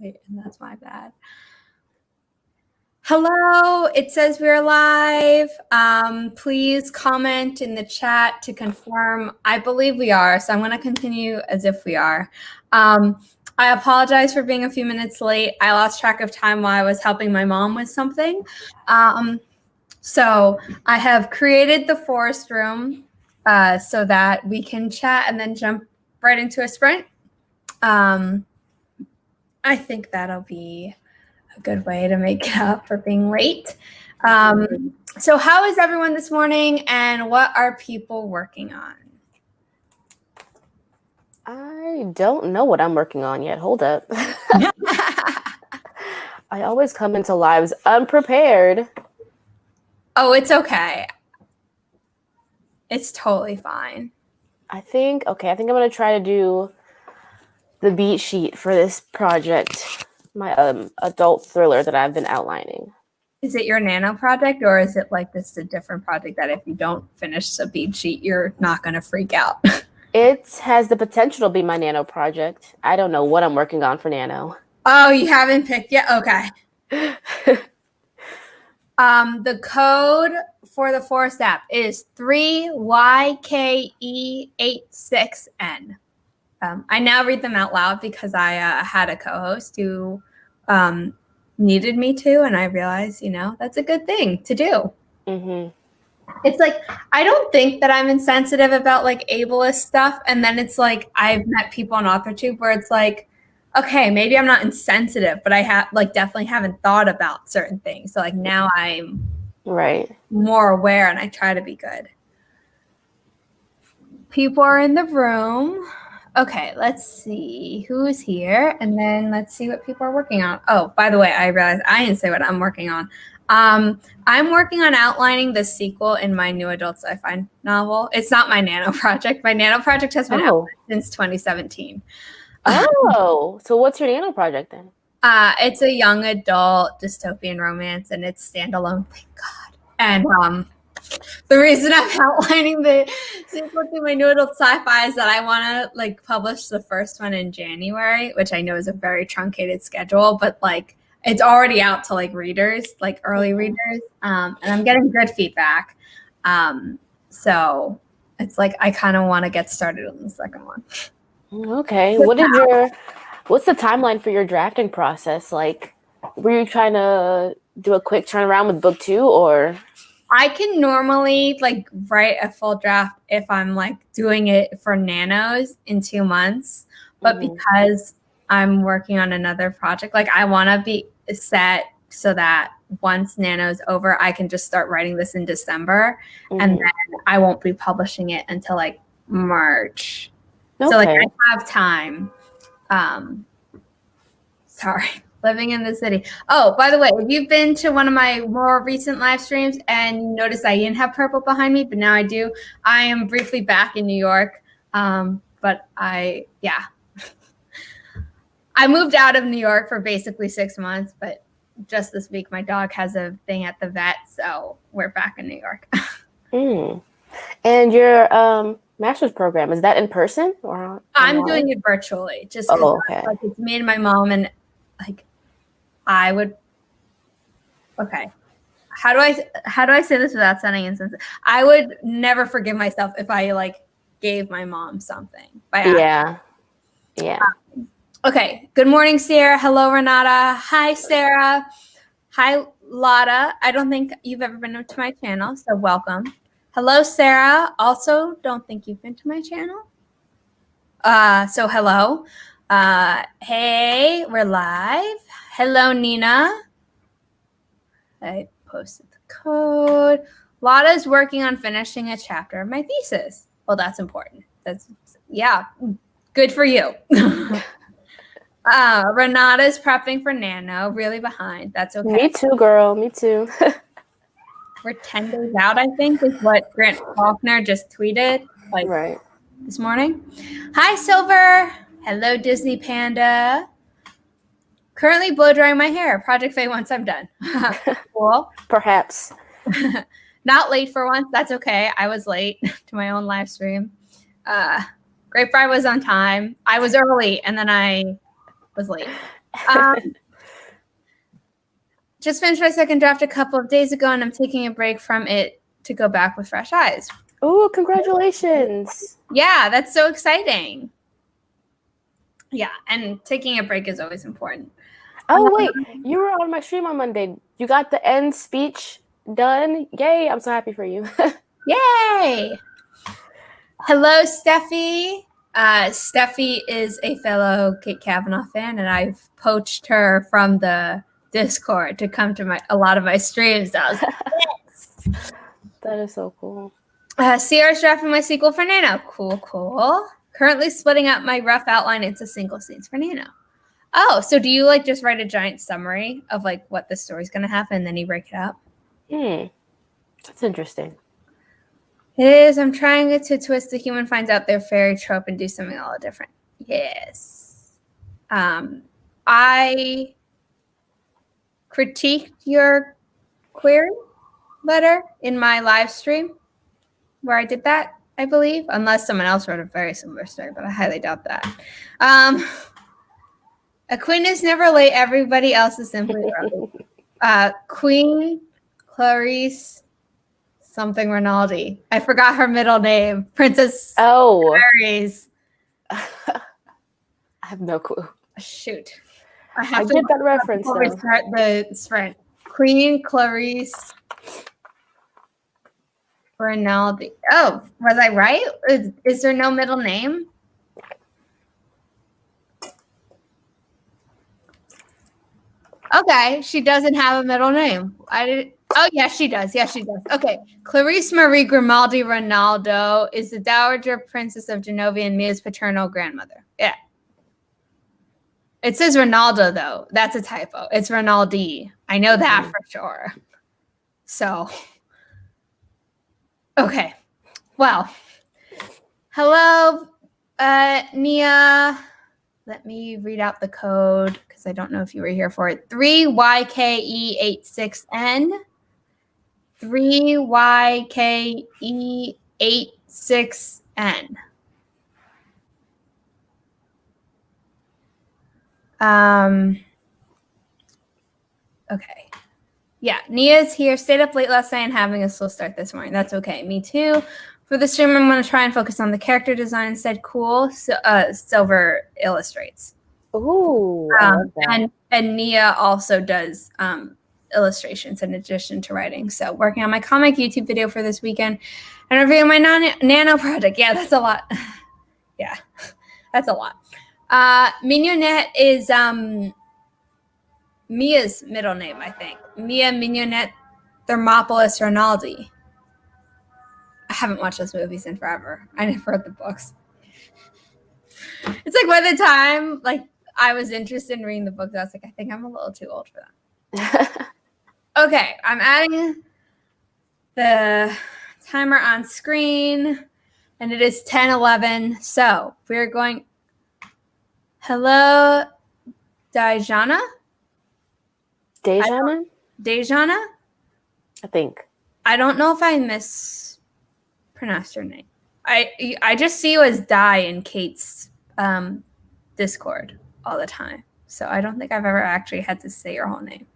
And that's my bad. Hello, it says we're live. Please comment in the chat to confirm. I believe we are, so I'm going to continue as if we are. I apologize for being a few minutes late. I lost track of time while I was helping my mom with something. So I have created the forest room so that we can chat and then jump right into a sprint. I think that'll be a good way to make it up for being late. So how is everyone this morning, and what are people working on? I don't know what I'm working on yet. Hold up. I always come into lives unprepared. Oh, it's okay. It's totally fine. I think I'm going to try to do the beat sheet for this project, my adult thriller that I've been outlining. Is it your nano project, or is it like this a different project that if you don't finish the beat sheet, you're not going to freak out? It has the potential to be my nano project. I don't know what I'm working on for nano. Oh, you haven't picked yet? Okay. The code for the Forest app is 3YKE86N. I now read them out loud because I had a co-host who needed me to, and I realized, that's a good thing to do. Mm-hmm. It's like, I don't think that I'm insensitive about like ableist stuff. And then it's like, I've met people on AuthorTube where it's like, okay, maybe I'm not insensitive, but I definitely haven't thought about certain things. So like now I'm more aware, and I try to be good. People are in the room. Okay, let's see who's here, and then let's see what people are working on. Oh, by the way, I realized I didn't say what I'm working on. I'm working on outlining the sequel in my new adult sci-fi novel. It's not my nano project. My nano project has been out since 2017. Oh, so what's your nano project then? It's a young adult dystopian romance, and it's standalone, thank God. And the reason I'm outlining the sequel to my new adult sci-fi is that I want to like publish the first one in January, which I know is a very truncated schedule, but like it's already out to like readers, like early readers, and I'm getting good feedback. So it's like I kind of want to get started on the second one. Okay. What's the timeline for your drafting process? Like, were you trying to do a quick turnaround with book 2, or? I can normally like write a full draft if I'm like doing it for nanos in 2 months, but because I'm working on another project, like I want to be set so that once nano's over, I can just start writing this in December, and then I won't be publishing it until like March. Okay. So like I have time. Sorry. Living in the city. Oh, by the way, if you've been to one of my more recent live streams and you noticed I didn't have purple behind me, but now I do, I am briefly back in New York. But I moved out of New York for basically 6 months, but just this week my dog has a thing at the vet, so we're back in New York. And your master's program, is that in person or? I'm doing it virtually, just because like it's me and my mom, and like I would. Okay, how do I say this without sounding insensitive? I would never forgive myself if I like gave my mom something by accident. Yeah. Okay. Good morning, Sarah. Hello, Renata. Hi, Sarah. Hi, Lotta. I don't think you've ever been to my channel, so welcome. Hello, Sarah. Also, don't think you've been to my channel. So hello. Hey, we're live. Hello, Nina. I posted the code. Lotta's working on finishing a chapter of my thesis. Well, that's important. Good for you. Renata's prepping for nano, really behind. That's okay. Me too, girl. Me too. We're 10 days out, I think, is what Grant Faulkner just tweeted this morning. Hi, Silver. Hello, Disney Panda. Currently blow drying my hair. Project Faye once I'm done. Cool. Perhaps. Not late for once. That's okay. I was late to my own live stream. Grapefry was on time. I was early, and then I was late. Just finished my second draft a couple of days ago, and I'm taking a break from it to go back with fresh eyes. Oh, congratulations. Yeah, that's so exciting. Yeah, and taking a break is always important. Oh, wait, you were on my stream on Monday. You got the end speech done. Yay, I'm so happy for you. Yay! Hello, Steffi. Steffi is a fellow Kate Kavanaugh fan, and I've poached her from the Discord to come to a lot of my streams. I was like, yes! That is so cool. Sierra's drafting my sequel for Nano. Cool. Currently splitting up my rough outline into single scenes for Nano. Oh, so do you like just write a giant summary of like what the story's going to happen and then you break it up? That's interesting. It is. I'm trying to twist the human finds out their fairy trope and do something all different. Yes. I critiqued your query letter in my live stream where I did that, I believe, unless someone else wrote a very similar story, but I highly doubt that. A queen is never late. Everybody else is simply early. Queen Clarice something Rinaldi. I forgot her middle name. Princess Clarice. I have no clue. Shoot. I get that reference, though. Restart the sprint. Queen Clarice Rinaldi. Oh, was I right? Is there no middle name? Okay, she doesn't have a middle name. Oh, yes, she does. Yes, she does. Okay. Clarice Marie Grimaldi Ronaldo is the Dowager Princess of Genovia and Mia's paternal grandmother. Yeah. It says Ronaldo, though. That's a typo. It's Rinaldi. I know that for sure. So, okay. Well, hello, Nia. Let me read out the code because I don't know if you were here for it. 3YKE86N. 3YKE86N. Okay. Yeah, Nia's here. Stayed up late last night and having a slow start this morning. That's okay. Me too. For the stream, I'm going to try and focus on the character design instead. Cool. So, Silver illustrates. Ooh, and Nia also does illustrations in addition to writing. So working on my comic YouTube video for this weekend and reviewing my nano project. Yeah, that's a lot. Yeah, that's a lot. Mignonette is Mia's middle name, I think. Mia Mignonette Thermopolis Rinaldi. I haven't watched those movies in forever. I never read the books. It's like by the time like I was interested in reading the books, I was like, I think I'm a little too old for that. Okay, I'm adding the timer on screen, and it is 10:11. So we're going. Hello, Dejana? Dejana? I think. I don't know if I mispronounced your name. I just see you as Di in Kate's Discord all the time. So I don't think I've ever actually had to say your whole name.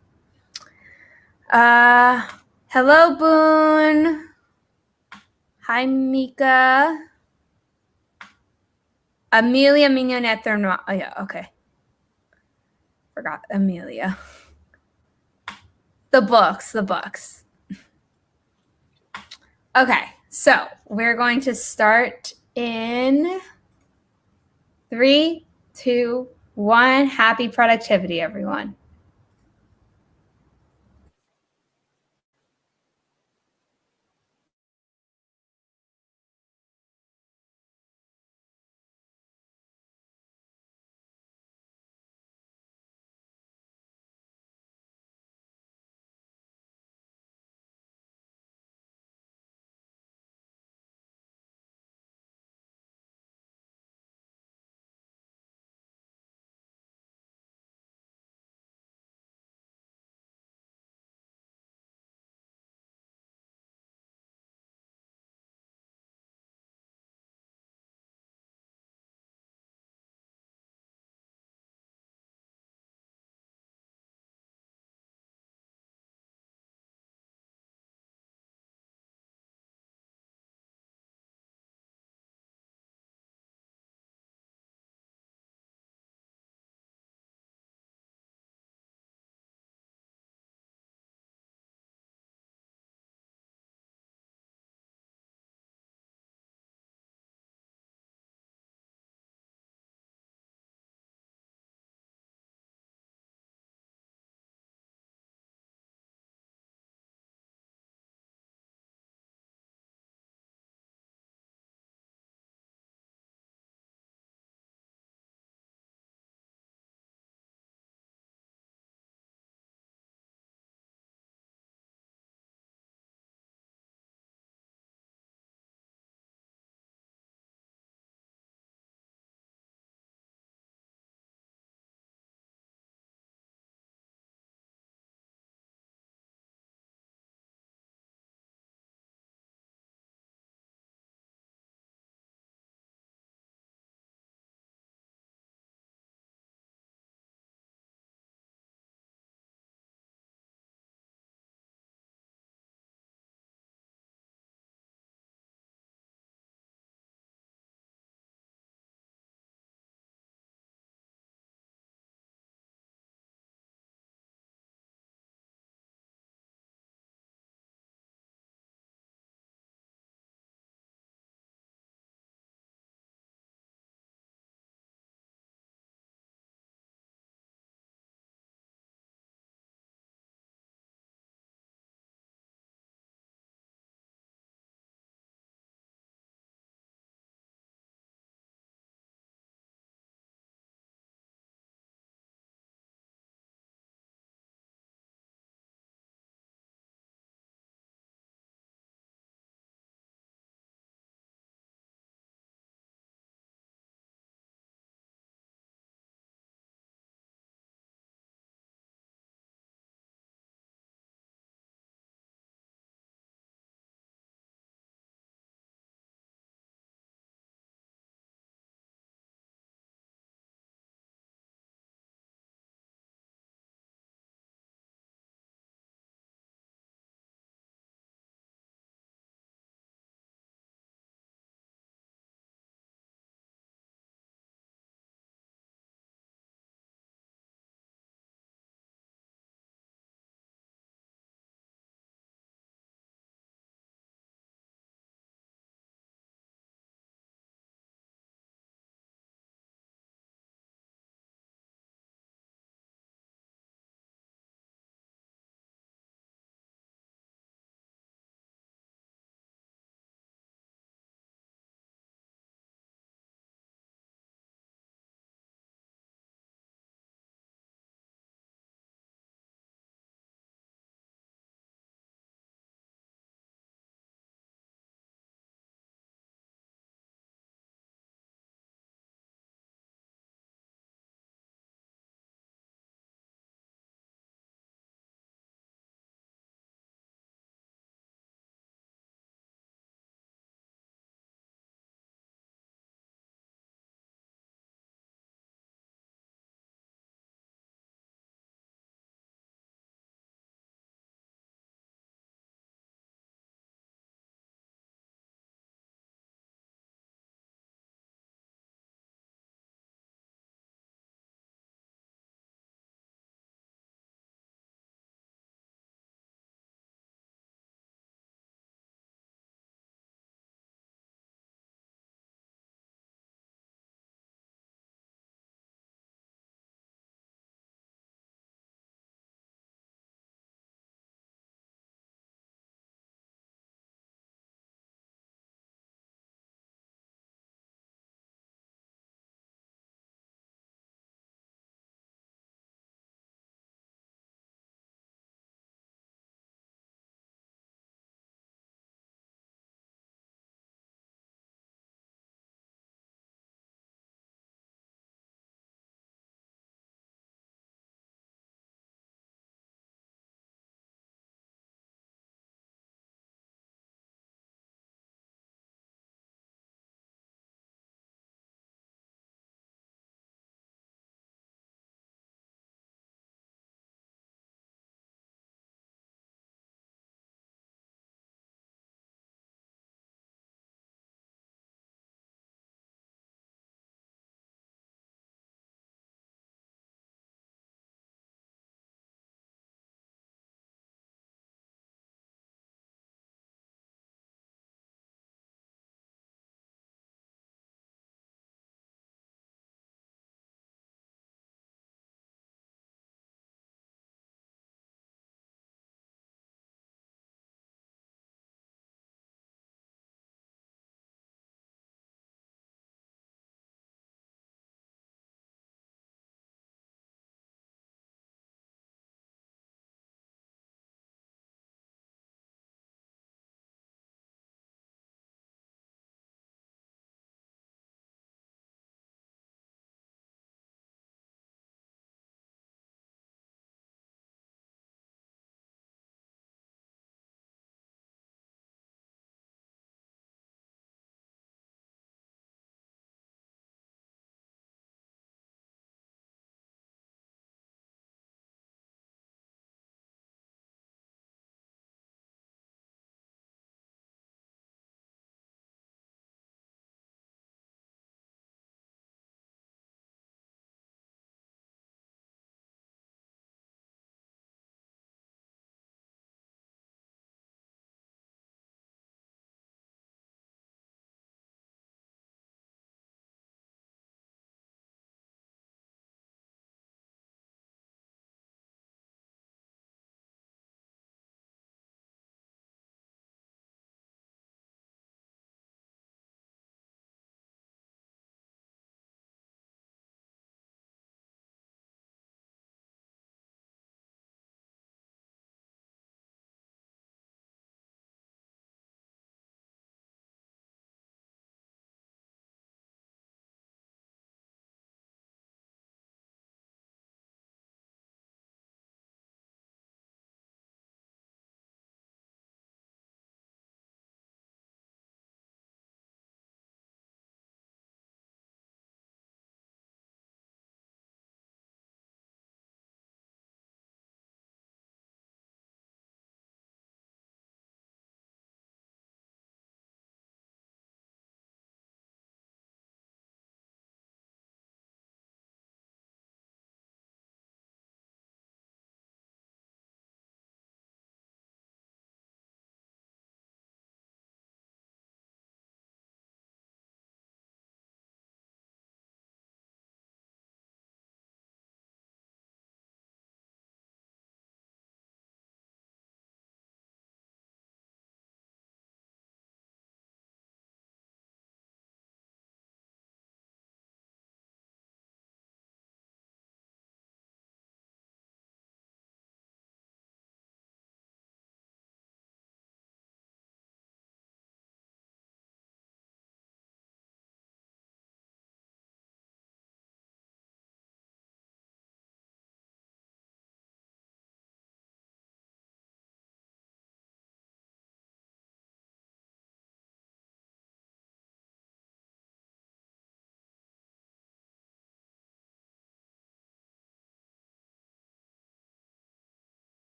Hello, Boone. Hi, Mika. Amelia Mignonette. Oh, yeah, okay. Forgot Amelia. The books. Okay, so we're going to start in 3, 2, 1. Happy productivity, everyone.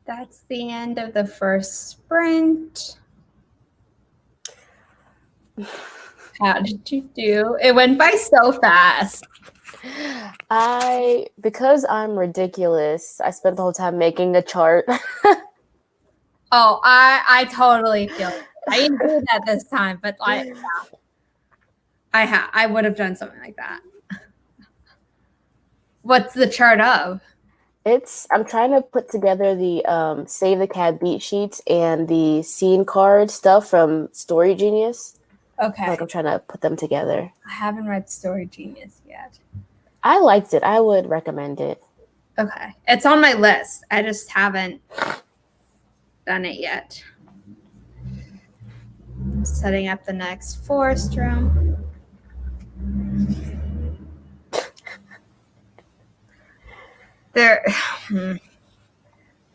That's the end of the first sprint. How did you do? It went by so fast. Because I'm ridiculous, I spent the whole time making a chart. Oh, I totally feel it. I didn't do that this time, but I would have done something like that. What's the chart of? I'm trying to put together the Save the Cat beat sheets and the scene card stuff from Story Genius. Okay. Like I'm trying to put them together. I haven't read Story Genius yet. I liked it. I would recommend it. Okay. It's on my list. I just haven't done it yet. Setting up the next forest room. There.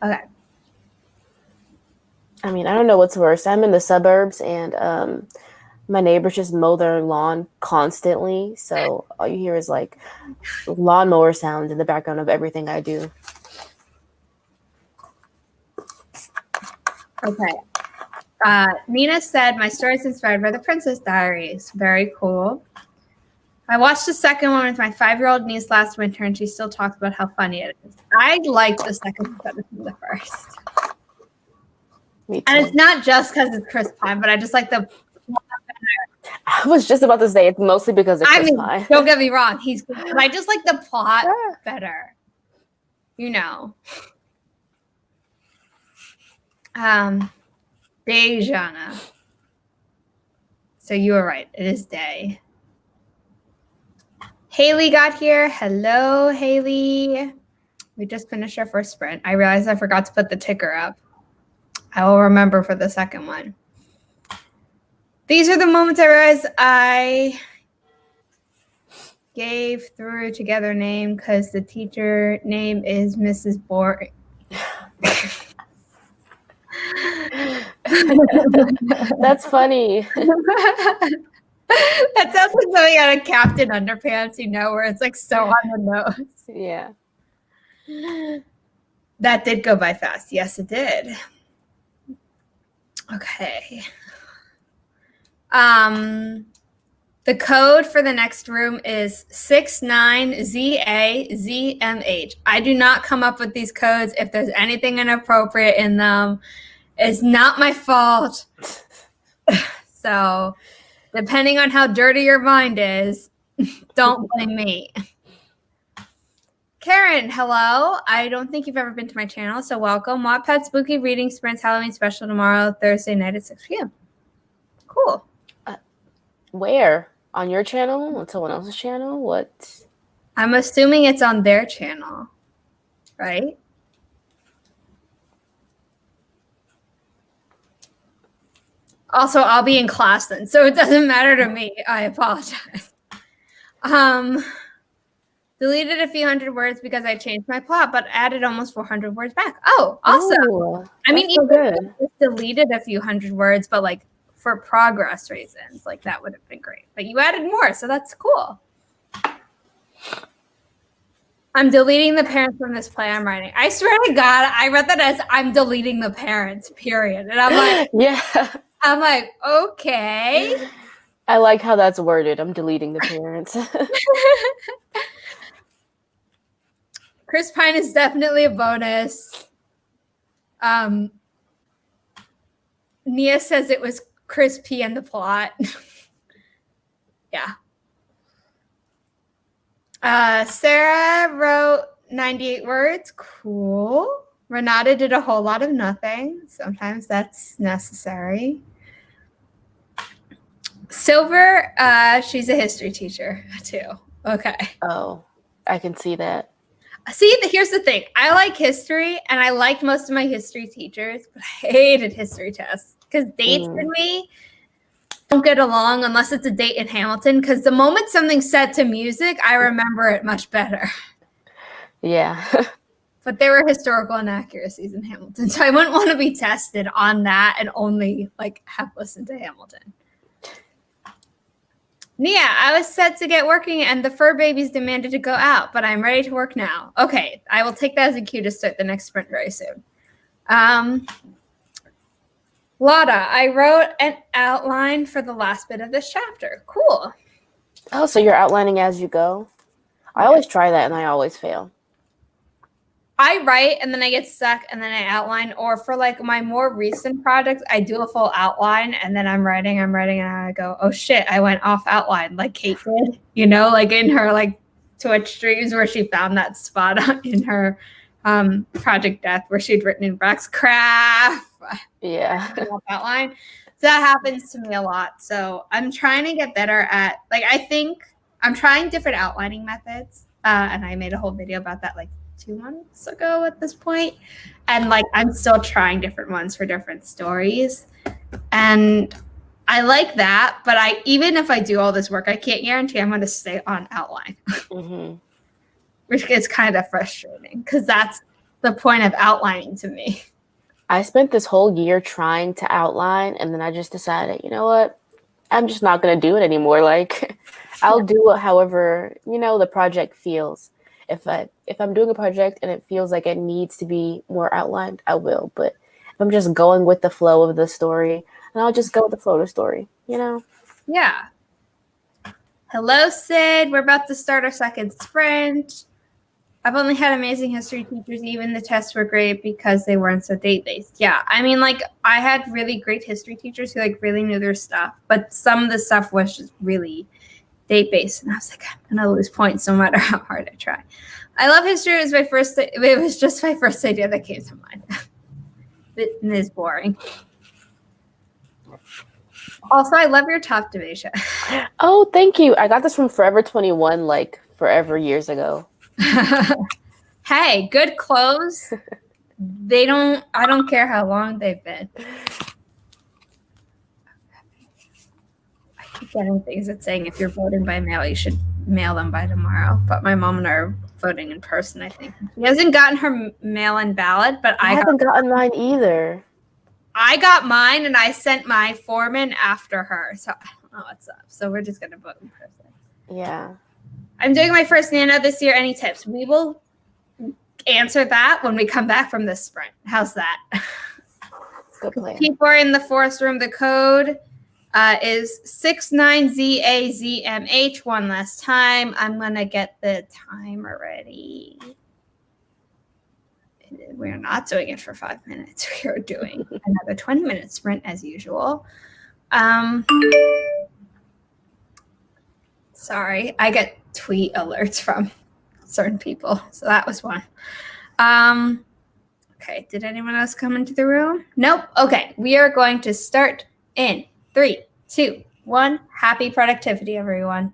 Okay. I mean, I don't know what's worse. I'm in the suburbs and my neighbors just mow their lawn constantly. So all you hear is like lawnmower sounds in the background of everything I do. Okay. Nina said, my story is inspired by the Princess Diaries. Very cool. I watched the second one with my 5-year-old niece last winter, and she still talks about how funny it is. I like the second better than the first. Me too. And it's not just because it's Chris Pine, but I just like the plot better. I was just about to say it's mostly because of Chris Pine. Don't get me wrong, he's good, but I just like the plot better. You know. Dejana. So you were right. It is day. Haley got here. Hello, Haley. We just finished our first sprint. I realized I forgot to put the ticker up. I will remember for the second one. These are the moments I realized I gave through together name because the teacher name is Mrs. Boring. That's funny. That sounds like something out of Captain Underpants, you know, where it's like so on the nose. Yeah. That did go by fast. Yes, it did. Okay. The code for the next room is 69ZAZMH. I do not come up with these codes. If there's anything inappropriate in them, it's not my fault. So, depending on how dirty your mind is, don't blame me. Karen, hello. I don't think you've ever been to my channel, so welcome. Wattpad Spooky Reading Sprints Halloween Special tomorrow, Thursday night at 6 p.m. Cool. Where? On your channel? On someone else's channel? What? I'm assuming it's on their channel, right? Also, I'll be in class then, so it doesn't matter to me. I apologize. Deleted a few hundred words because I changed my plot, but added almost 400 words back. Oh, awesome. Ooh, I mean, even if I deleted a few hundred words, but like for progress reasons, like that would have been great. But you added more, so that's cool. I'm deleting the parents from this play I'm writing. I swear to God, I read that as I'm deleting the parents, period. And I'm like, yeah. I'm like, okay. I like how that's worded. I'm deleting the parents. Chris Pine is definitely a bonus. Nia says it was Chris P in the plot. Yeah. Sarah wrote 98 words. Cool. Renata did a whole lot of nothing. Sometimes that's necessary. Silver, she's a history teacher too. Okay. Oh, I can see that. See, here's the thing. I like history, and I liked most of my history teachers, but I hated history tests because dates and me don't get along unless it's a date in Hamilton, because the moment something's set to music, I remember it much better. Yeah. But there were historical inaccuracies in Hamilton, so I wouldn't want to be tested on that and only like have listened to Hamilton. Nia, I was set to get working and the fur babies demanded to go out, but I'm ready to work now. Okay, I will take that as a cue to start the next sprint very soon. Um, Lotta, I wrote an outline for the last bit of this chapter. Cool. Oh, so you're outlining as you go? I always try that and I always fail. I write and then I get stuck and then I outline. Or for like my more recent projects, I do a full outline and then I'm writing and I go, oh shit, I went off outline like Kate did, you know, like in her like Twitch streams where she found that spot in her Project Death where she'd written in Brax craft. Yeah. Outline. So that happens to me a lot. So I'm trying to get better at, like, I think I'm trying different outlining methods. And I made a whole video about that like 2 months ago at this point. And like, I'm still trying different ones for different stories. And I like that. But even if I do all this work, I can't guarantee I'm going to stay on outline, which gets kind of frustrating because that's the point of outlining to me. I spent this whole year trying to outline, and then I just decided, you know what? I'm just not going to do it anymore. Like, I'll do it however, the project feels. If I'm doing a project and it feels like it needs to be more outlined, I will. But if I'm just going with the flow of the story, then I'll just go with the flow of the story, Yeah. Hello, Sid. We're about to start our second sprint. I've only had amazing history teachers. Even the tests were great because they weren't so date-based. Yeah, I mean, like, I had really great history teachers who, like, really knew their stuff. But some of the stuff was just really date-based. And I was like, I'm going to lose points no matter how hard I try. I love history. It was just my first idea that came to mind. It is boring. Also, I love your top debatia. Oh, thank you. I got this from Forever 21, like, forever years ago. Hey, good clothes. I don't care how long they've been. I keep getting things that's saying if you're voting by mail, you should mail them by tomorrow. But my mom and I are voting in person, I think. She hasn't gotten her mail-in ballot, but I haven't gotten mine either. I got mine and I sent my form in after her. So I don't know what's up. So we're just going to vote in person. Yeah. I'm doing my first Nano this year. Any tips? We will answer that when we come back from this sprint. How's that? Good plan. People are in the forest room. The code is 69ZAZMH. One last time. I'm going to get the timer ready. We're not doing it for 5 minutes. We are doing another 20-minute sprint as usual. Sorry, I get tweet alerts from certain people. So that was one. Okay, did anyone else come into the room? Nope. Okay, we are going to start in 3, 2, 1. Happy productivity, everyone.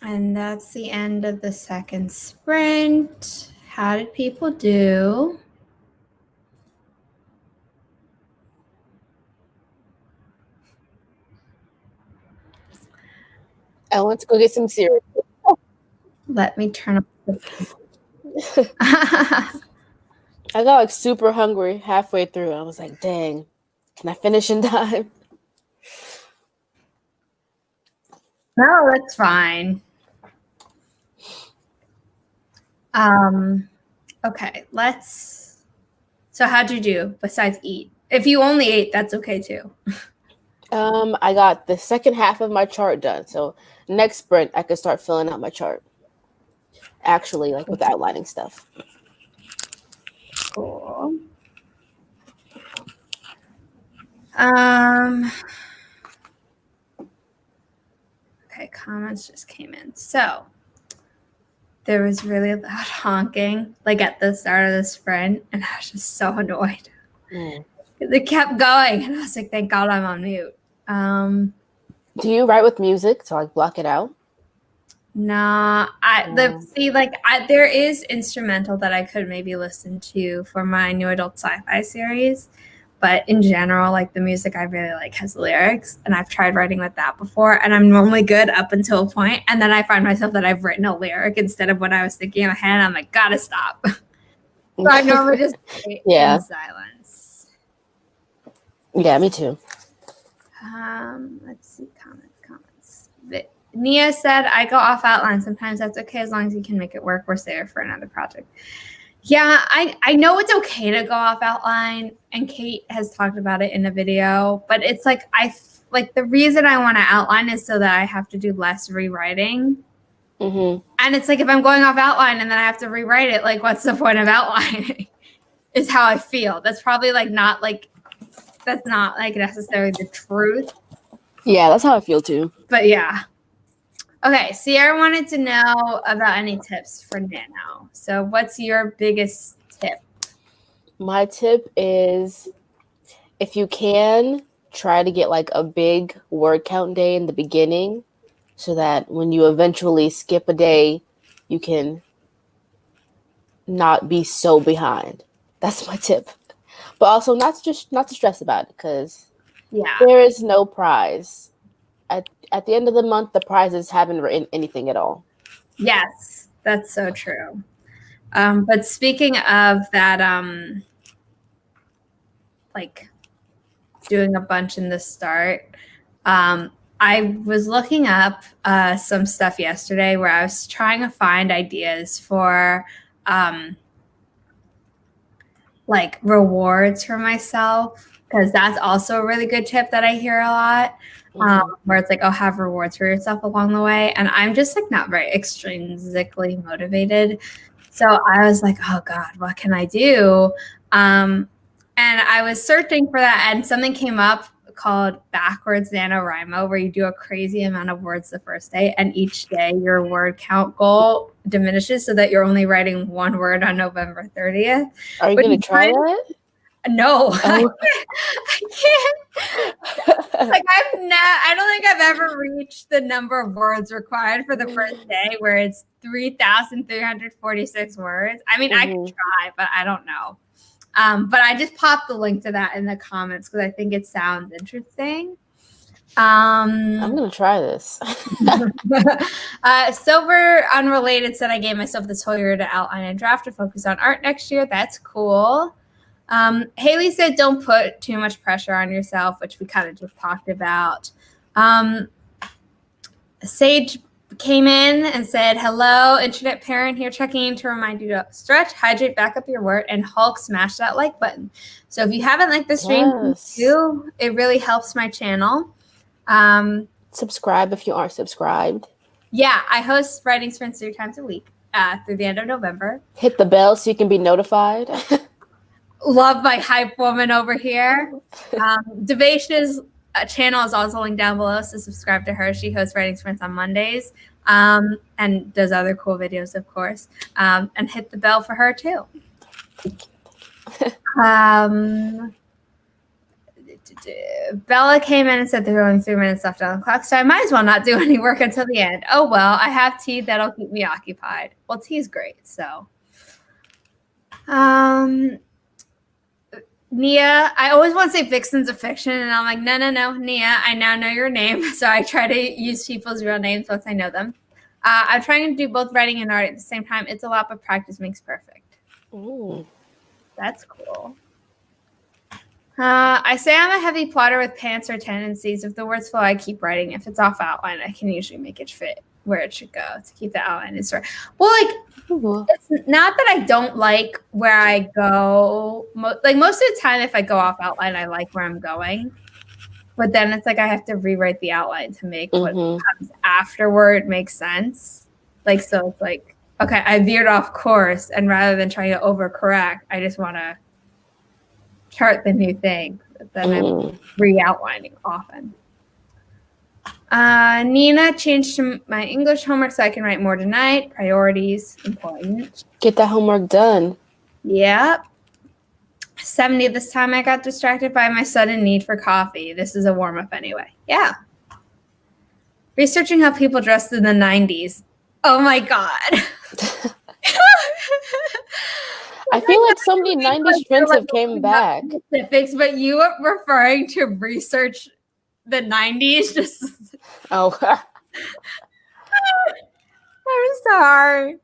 And that's the end of the second sprint. How did people do? I went to go get some cereal. Let me turn up the I got like super hungry halfway through. I was like, dang, can I finish in time? No, that's fine. Okay, so how'd you do besides eat? If you only ate, that's okay too. I got the second half of my chart done. So next sprint, I could start filling out my chart. Actually, like with outlining stuff. Cool. Okay, comments just came in. So there was really loud honking, like at the start of the sprint, and I was just so annoyed. It kept going, and I was like, "Thank God I'm on mute." Do you write with music to like block it out? Nah, there is instrumental that I could maybe listen to for my new adult sci-fi series, but in general, like the music I really like has lyrics, and I've tried writing with that before, and I'm normally good up until a point, and then I find myself that I've written a lyric instead of what I was thinking in my head, and I'm like, gotta stop. So I normally just write in silence. Yeah, me too. Let's see, comments. Nia said, I go off outline. Sometimes that's okay as long as you can make it work. We're there for another project. Yeah, I know it's okay to go off outline, and Kate has talked about it in a video, but it's like the reason I want to outline is so that I have to do less rewriting. Mm-hmm. And it's like if I'm going off outline and then I have to rewrite it, like what's the point of outlining? Is how I feel. That's probably not necessarily the truth. Yeah, that's how I feel too. But yeah. Okay, Sierra wanted to know about any tips for Nano. So what's your biggest tip? My tip is if you can, try to get like a big word count day in the beginning so that when you eventually skip a day, you can not be so behind. That's my tip. But also not to stress about it because there is no prize. At the end of the month, the prizes haven't written anything at all. Yes, that's so true. But speaking of that, like doing a bunch in the start, I was looking up some stuff yesterday where I was trying to find ideas for like rewards for myself, because that's also a really good tip that I hear a lot. Where it's like, oh, have rewards for yourself along the way. And I'm just like not very extrinsically motivated. So I was like, oh God, what can I do? And I was searching for that, and something came up called backwards NaNoWriMo, where you do a crazy amount of words the first day, and each day your word count goal diminishes so that you're only writing one word on November 30th. Are you going to try that? No, I can't. Like I don't think I've ever reached the number of words required for the first day, where it's 3,346 words. I mean, I could try, but I don't know. But I just popped the link to that in the comments because I think it sounds interesting. I'm going to try this. Silver Unrelated said, I gave myself this whole year to outline and draft to focus on art next year. That's cool. Haley said, don't put too much pressure on yourself, which we kind of just talked about. Sage came in and said, hello, internet parent here, checking in to remind you to stretch, hydrate, back up your word, and Hulk smash that like button. So if you haven't liked the stream, too, it really helps my channel. Subscribe if you aren't subscribed. Yeah, I host writing sprints 3 times a week through the end of November. Hit the bell so you can be notified. Love my hype woman over here. Devesh's channel is also linked down below, so subscribe to her. She hosts writing sprints on Mondays and does other cool videos, of course. And hit the bell for her too. Bella came in and said there were only 3 minutes left on the clock, so I might as well not do any work until the end. Oh, well, I have tea that'll keep me occupied. Well, tea's great, so. Nia, I always want to say Vixen's a fiction, and I'm like, no, Nia, I now know your name, so I try to use people's real names once I know them. I'm trying to do both writing and art at the same time. It's a lot, but practice makes perfect. Ooh. That's cool. I say I'm a heavy plotter with pantser tendencies. If the words flow, I keep writing. If it's off outline, I can usually make it fit where it should go to keep the outline in story. Well, like, it's not that I don't like where I go. Like, most of the time, if I go off outline, I like where I'm going. But then it's like I have to rewrite the outline to make what comes afterward make sense. Like, so it's like, okay, I veered off course, and rather than trying to overcorrect, I just want to chart the new thing. Then I'm re-outlining often. Nina changed to my English homework so I can write more tonight. Priorities, important. Get that homework done. Yep. 70 this time I got distracted by my sudden need for coffee. This is a warm-up anyway. Yeah. Researching how people dressed in the 90s. Oh my God. I feel like so many 90s trends have came back. Specifics, but you are referring to research the 90s. Just Oh. I'm sorry.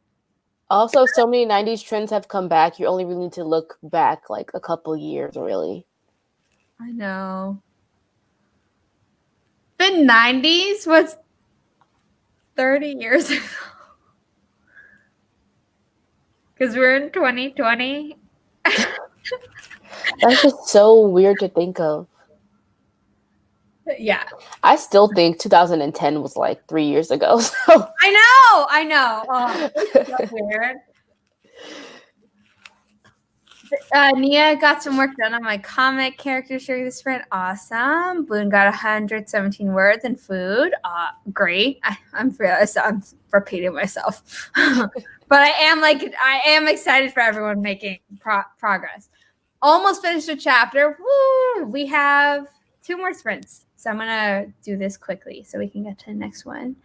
Also, so many 90s trends have come back. You only really need to look back like a couple years, really. I know. The 90s was 30 years ago. Because we're in 2020. That's just so weird to think of. Yeah. I still think 2010 was like 3 years ago. So. I know. Oh, it's so weird. Nia got some work done on my comic characters during the sprint. Awesome. Boone got 117 words and food. Great. I'm repeating myself. But I am excited for everyone making progress. Almost finished a chapter. Woo! We have 2 more sprints. So I'm going to do this quickly so we can get to the next one.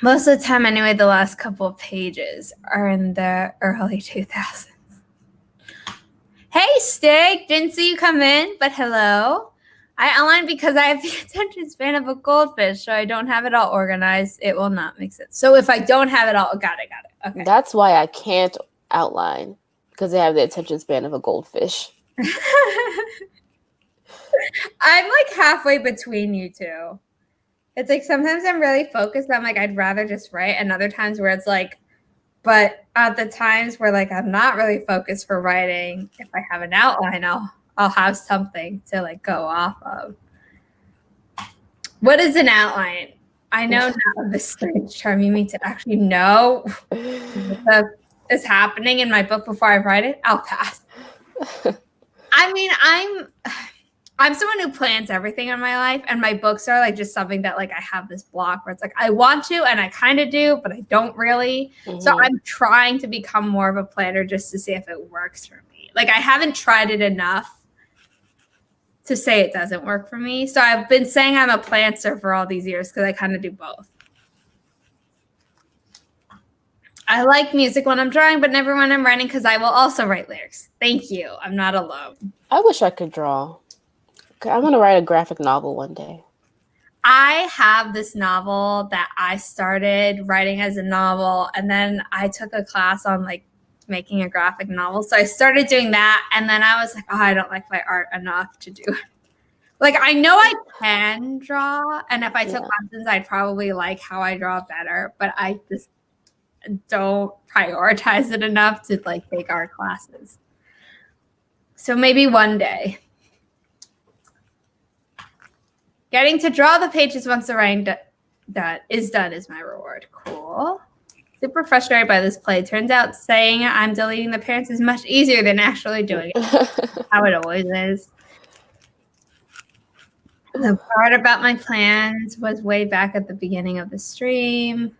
Most of the time, anyway, the last couple of pages are in the early 2000s. Hey, Stig. Didn't see you come in, but hello. I outlined because I have the attention span of a goldfish, so I don't have it all organized. It will not make sense. So if I don't have it all, got it. Okay. That's why I can't outline, because I have the attention span of a goldfish. I'm like halfway between you two. It's like sometimes I'm really focused. I'm like, I'd rather just write. And other times where it's like, but at the times where like I'm not really focused for writing, if I have an outline, I'll have something to like go off of. What is an outline? I know now this strange term. You mean to actually know what is happening in my book before I write it? I'll pass. I mean, I'm someone who plans everything in my life, and my books are like just something that like I have this block where it's like I want to and I kind of do, but I don't really. So I'm trying to become more of a planner just to see if it works for me. Like I haven't tried it enough to say it doesn't work for me. So I've been saying I'm a planner for all these years because I kind of do both. I like music when I'm drawing, but never when I'm writing because I will also write lyrics. Thank you. I'm not alone. I wish I could draw. I want to write a graphic novel one day. I have this novel that I started writing as a novel, and then I took a class on like making a graphic novel. So I started doing that, and then I was like, oh, I don't like my art enough to do it. Like, I know I can draw, and if I took lessons, I'd probably like how I draw better, but I just don't prioritize it enough to like take art classes. So maybe one day. Getting to draw the pages once the writing is done is my reward. Cool. Super frustrated by this play. Turns out saying I'm deleting the parents is much easier than actually doing it. How it always is. The part about my plans was way back at the beginning of the stream.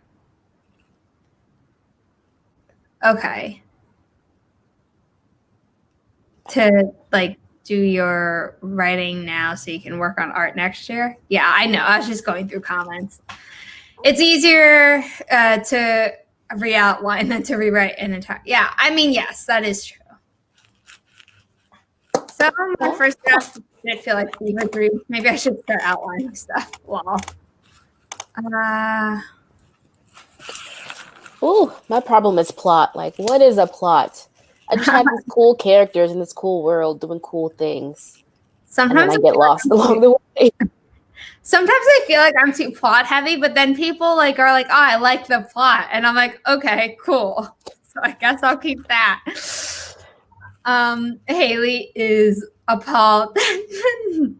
Okay. To like do your writing now so you can work on art next year? Yeah, I know. I was just going through comments. It's easier to re-outline than to rewrite an entire. Yeah, I mean, yes, that is true. Some of my first drafts did feel like fever dreams. Maybe I should start outlining stuff. Well, Ooh, my problem is plot. Like, what is a plot? I just have these cool characters in this cool world doing cool things. sometimes and then I get lost along the way. Sometimes I feel like I'm too plot heavy, but then people like are like, "Oh, I like the plot," and I'm like, "Okay, cool." So I guess I'll keep that. Haley is appalled.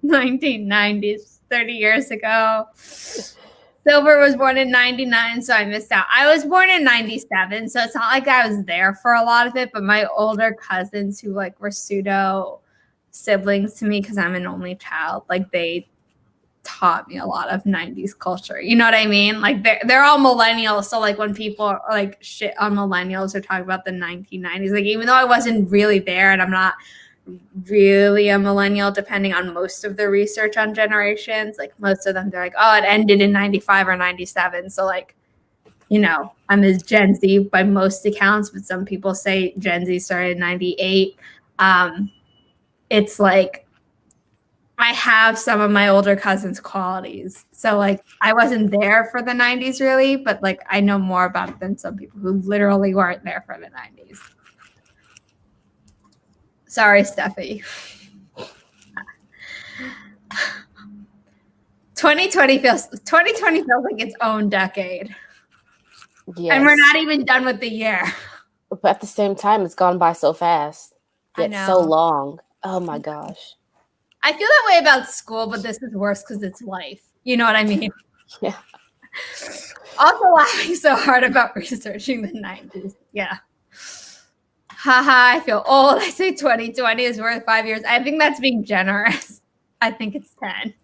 1990s, 30 years ago. Silver was born in 99, so I missed out. I was born in 97, so it's not like I was there for a lot of it, but my older cousins who like were pseudo siblings to me because I'm an only child, like they taught me a lot of 90s culture. You know what I mean? Like they're all millennials, so like when people are like shit on millennials or talk about the 1990s, like even though I wasn't really there and I'm not really a millennial depending on most of the research on generations, like most of them they're like, oh, it ended in 95 or 97, so like, you know, I'm as Gen Z by most accounts, but some people say Gen Z started in 98. It's like I have some of my older cousins' qualities, so like I wasn't there for the 90s really, but like I know more about it than some people who literally weren't there for the 90s. Sorry, Steffi. 2020 feels like its own decade. Yes. And we're not even done with the year. But at the same time, it's gone by so fast. Yet so long. Oh my gosh. I feel that way about school, but this is worse because it's life. You know what I mean? Yeah. Also laughing so hard about researching the 90s. Yeah. Haha, I feel old. I say 2020 is worth 5 years. I think that's being generous. I think it's 10.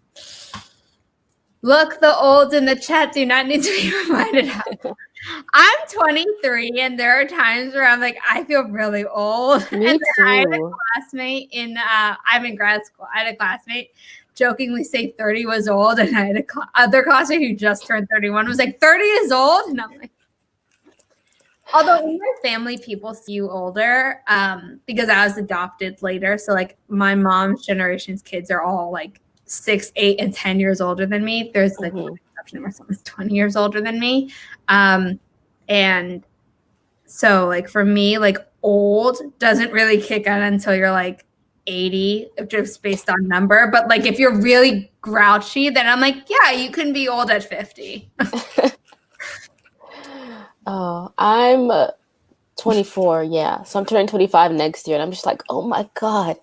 Look, the olds in the chat do not need to be reminded of. I'm 23, and there are times where I'm like, I feel really old. Me and too. I had a classmate I'm in grad school. I had a classmate jokingly say 30 was old, and I had a other classmate who just turned 31 was like, 30 is old? And I'm like, although in my family, people see you older because I was adopted later. So like my mom's generation's kids are all like 6, 8, and 10 years older than me. There's like one exception where someone's 20 years older than me. And so like for me, like old doesn't really kick in until you're like 80, just based on number. But like if you're really grouchy, then I'm like, yeah, you can be old at 50. Oh, I'm 24, yeah. So I'm turning 25 next year, and I'm just like, oh my God,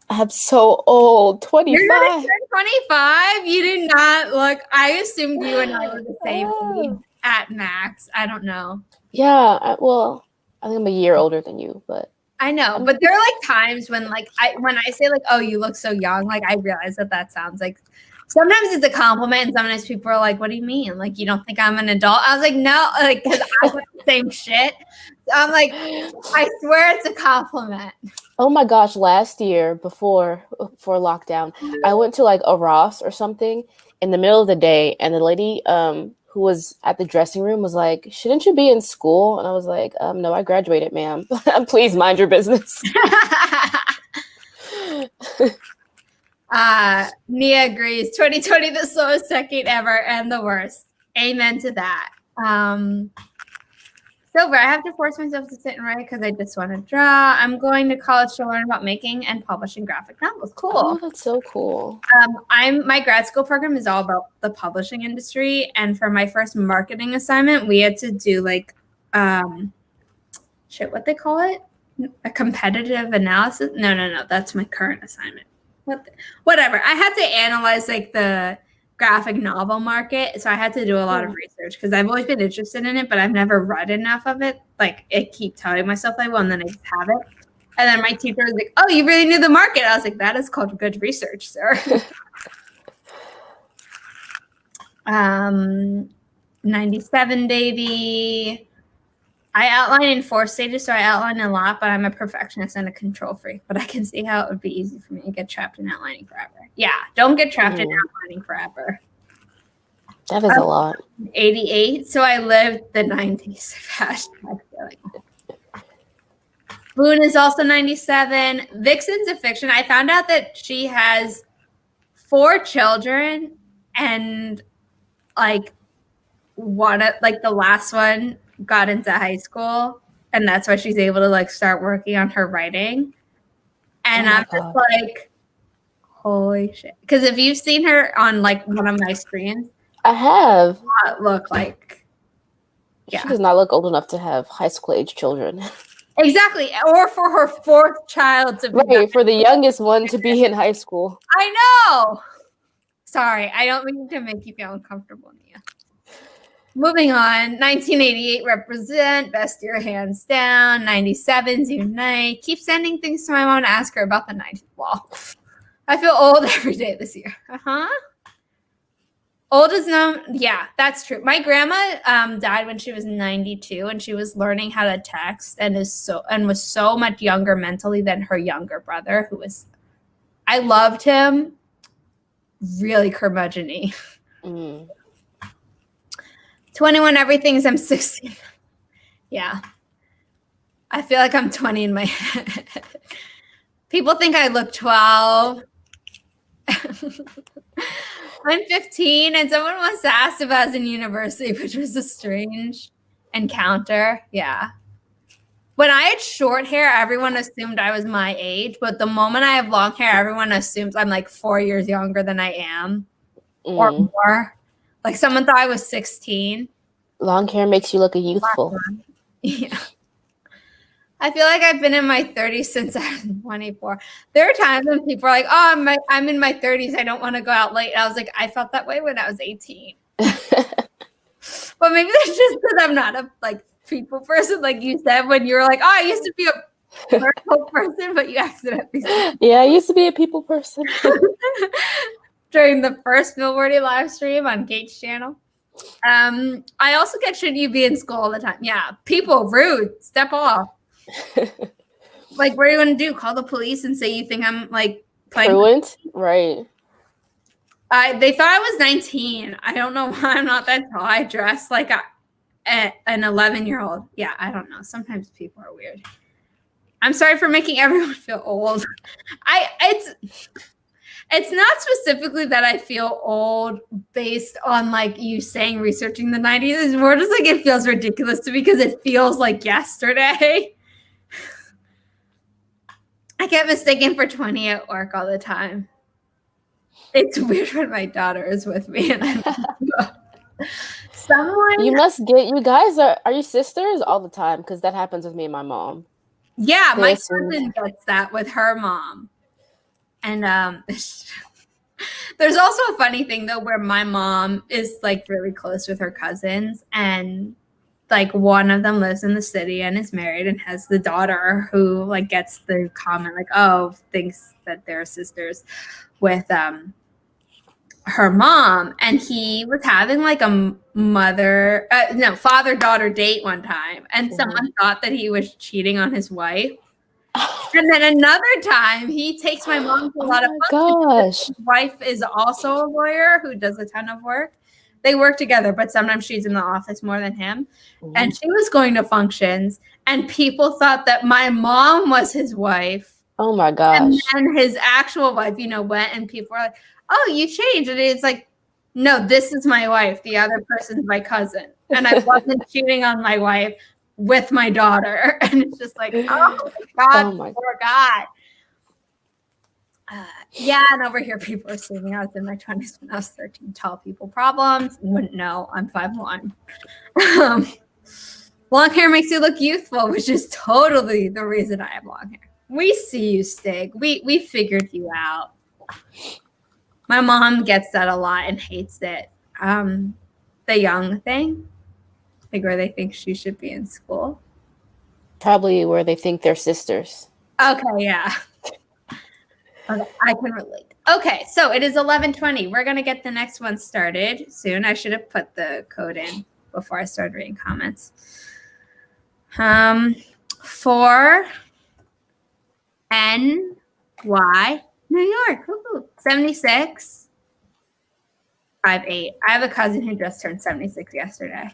I'm so old. 25. You're gonna turn 25? You did not look. I assumed you and I were the same age at max. I don't know. Yeah, well, I think I'm a year older than you, but I know. But there are like times when like when I say like, oh, you look so young, like I realize that sounds like sometimes it's a compliment, and sometimes people are like, what do you mean? Like, you don't think I'm an adult? I was like, no, like, because I want the same shit. So I'm like, I swear it's a compliment. Oh my gosh, last year before lockdown, I went to like a Ross or something in the middle of the day, and the lady who was at the dressing room was like, shouldn't you be in school? And I was like, no, I graduated, ma'am. Please mind your business. Nia agrees. 2020, the slowest decade ever and the worst. Amen to that. Silver, I have to force myself to sit and write because I just want to draw. I'm going to college to learn about making and publishing graphic novels. Cool. Oh, that's so cool. My grad school program is all about the publishing industry. And for my first marketing assignment, we had to do like, what they call it? A competitive analysis? No. That's my current assignment. Whatever. I had to analyze like the graphic novel market, so I had to do a lot of research because I've always been interested in it, but I've never read enough of it. Like I keep telling myself I will, and then I just have it. And then my teacher was like, "Oh, you really knew the market." I was like, "That is called good research, sir." 97 baby. I outline in 4 stages, so I outline a lot, but I'm a perfectionist and a control freak. But I can see how it would be easy for me to get trapped in outlining forever. Yeah, don't get trapped in outlining forever. That is a lot. 88, so I lived the 90s. Boone is also 97. Vixen's a fiction. I found out that she has 4 children, and like the last one got into high school, and that's why she's able to like start working on her writing. And I'm just like, holy shit! Because if you've seen her on like one of my screens, I have. Look like, yeah, she does not look old enough to have high school age children. Exactly, or for her 4th child to be right, for the youngest one to be in high school. I know. Sorry, I don't mean to make you feel uncomfortable, Nia. Moving on, 1988 represent, best year hands down. 97's unite. Keep sending things to my mom to ask her about the 90s. Well, I feel old every day this year. Old is known. Yeah, that's true. My grandma died when she was 92, and she was learning how to text, and was so much younger mentally than her younger brother, who was. I loved him. Really curmudgeon-y. 21 everything's. I'm 16. Yeah. I feel like I'm 20 in my head. People think I look 12. I'm 15, and someone once asked if I was in university, which was a strange encounter. Yeah. When I had short hair, everyone assumed I was my age, but the moment I have long hair, everyone assumes I'm like 4 years younger than I am or more. Like someone thought I was 16. Long hair makes you look youthful. Yeah. I feel like I've been in my 30s since I was 24. There are times when people are like, oh, I'm in my 30s. I don't want to go out late. And I was like, I felt that way when I was 18. But maybe that's just because I'm not a people person, like you said, when you were like, oh, I used to be a people person, but you accidentally said. Yeah, I used to be a people person. During the first Milwordy live stream on Gate's channel. I also get, should you be in school all the time? Yeah, people, rude, step off. Like, what are you going to do? Call the police and say you think I'm like truant? Right. They thought I was 19. I don't know why I'm not that tall. I dress like an 11-year-old. Yeah, I don't know. Sometimes people are weird. I'm sorry for making everyone feel old. It's not specifically that I feel old based on like you saying researching the 90s. It's more just like it feels ridiculous to me because it feels like yesterday. I get mistaken for 20 at work all the time. It's weird when my daughter is with me and I'm you must get, you guys are you sisters all the time? Because that happens with me and my mom. Yeah, my cousin gets that with her mom. And there's also a funny thing though where my mom is like really close with her cousins, and like one of them lives in the city and is married and has the daughter who like gets the comment like, oh, thinks that they're sisters with her mom. And he was having like a father-daughter date one time, and someone thought that he was cheating on his wife. And then another time he takes my mom to a lot of functions. His wife is also a lawyer who does a ton of work. They work together, but sometimes she's in the office more than him. And she was going to functions, and people thought that my mom was his wife. Oh my gosh. And then his actual wife, went, and people were like, oh, you changed. And it's like, no, this is my wife. The other person's my cousin. And I wasn't cheating on my wife with my daughter. And it's just like, oh my God, poor God. And over here people are assuming I was in my 20s when I was 13. Tall people problems. Wouldn't know. I'm 5'1". Long hair makes you look youthful, which is totally the reason I have long hair. We see you, Stig. We figured you out. My mom gets that a lot and hates it. The young thing, like where they think she should be in school. Probably where they think they're sisters. Okay, yeah. Okay, I can relate. Okay, so it is 11:20. We're going to get the next one started soon. I should have put the code in before I started reading comments. 4 NY, New York. Woo-hoo. 76. 58. I have a cousin who just turned 76 yesterday.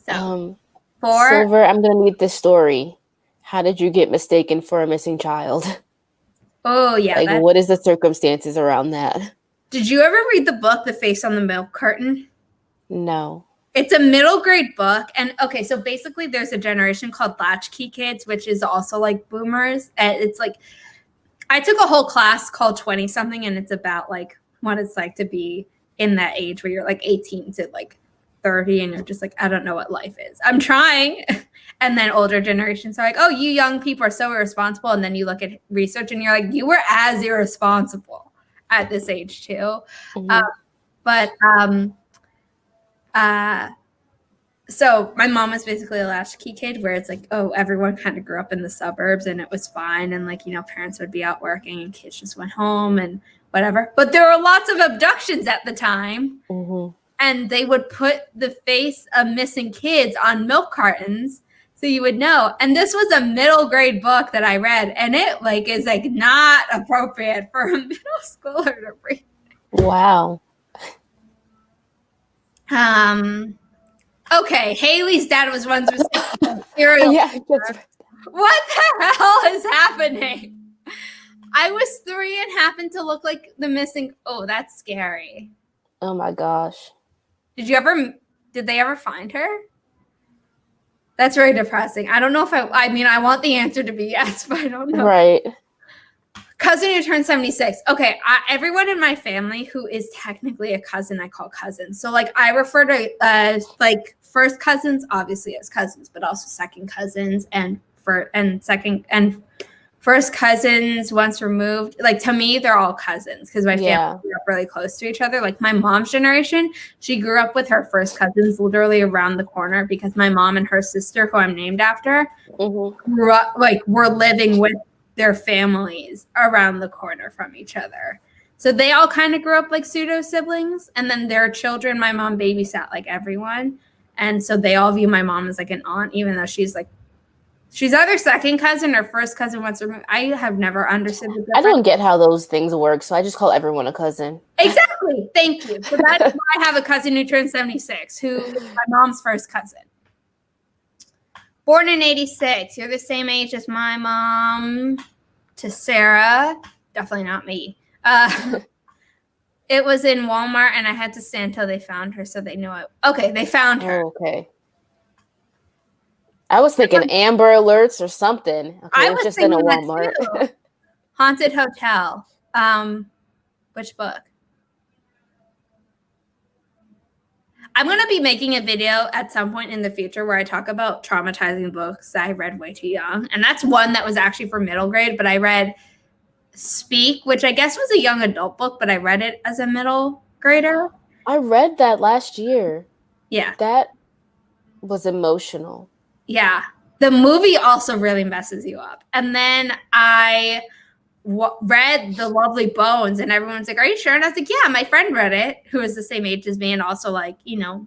So, 4. Silver, I'm going to need this story. How did you get mistaken for a missing child? Oh, yeah. Like, what is the circumstances around that? Did you ever read the book, The Face on the Milk Carton? No. It's a middle grade book. And okay, so basically there's a generation called latchkey kids, which is also like boomers. And it's like, I took a whole class called 20 something, and it's about like what it's like to be in that age where you're like 18 to like 30 and you're just like, I don't know what life is. I'm trying. And then older generations are like, oh, you young people are so irresponsible. And then you look at research and you're like, you were as irresponsible at this age too. Mm-hmm. So my mom was basically a latchkey kid where it's like, oh, everyone kind of grew up in the suburbs and it was fine. And like, you know, parents would be out working and kids just went home and whatever. But there were lots of abductions at the time. Mm-hmm. And they would put the face of missing kids on milk cartons so you would know. And this was a middle grade book that I read, and it like is like not appropriate for a middle schooler to read. Wow. Okay, Haley's dad was once serial. Yeah. What the hell is happening? I was 3 and happened to look like the missing. Oh, that's scary. Oh my gosh. Did they ever find her? That's very depressing. I don't know if I mean, I want the answer to be yes, but I don't know. Right. Cousin who turned 76. Okay, everyone in my family who is technically a cousin, I call cousins. So like I refer to like first cousins, obviously as cousins, but also second cousins and first cousins once removed. Like to me, they're all cousins because my family grew up really close to each other. Like my mom's generation, she grew up with her first cousins literally around the corner because my mom and her sister, who I'm named after, grew up like were living with their families around the corner from each other. So they all kind of grew up like pseudo siblings, and then their children, my mom babysat like everyone. And so they all view my mom as like an aunt, even though she's either second cousin or first cousin once removed. I have never understood the difference. I don't get how those things work, so I just call everyone a cousin. Exactly. Thank you. So that's why I have a cousin who turned 76, who is my mom's first cousin. Born in 86. You're the same age as my mom. To Sarah. Definitely not me. It was in Walmart, and I had to stay until they found her, so they knew it. Okay, they found her. Oh, okay. I was thinking Amber Alerts or something. Okay, I was just in a thinking Walmart. that too. Haunted Hotel. Which book? I'm going to be making a video at some point in the future where I talk about traumatizing books that I read way too young. And that's one that was actually for middle grade, but I read Speak, which I guess was a young adult book, but I read it as a middle grader. I read that last year. Yeah. That was emotional. Yeah. The movie also really messes you up. And then I read The Lovely Bones, and everyone's like, are you sure? And I was like, yeah, my friend read it, who is the same age as me and also like, you know,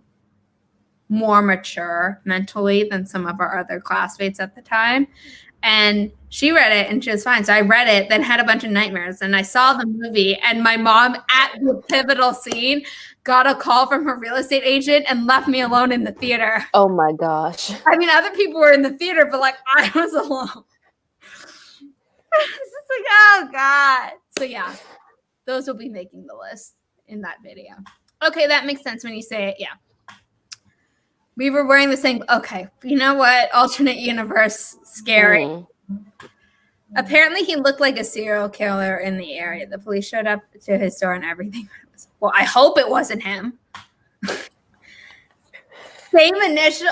more mature mentally than some of our other classmates at the time. And she read it and she was fine. So I read it, then had a bunch of nightmares. And I saw the movie, and my mom at the pivotal scene got a call from her real estate agent and left me alone in the theater. Oh my gosh. I mean, other people were in the theater, but like I was alone. It's just like, oh God. So yeah, those will be making the list in that video. Okay, that makes sense when you say it. Yeah. We were wearing the same. Okay, you know what? Alternate universe, scary. Apparently, he looked like a serial killer in the area. The police showed up to his door and everything. Well, I hope it wasn't him. Same initial.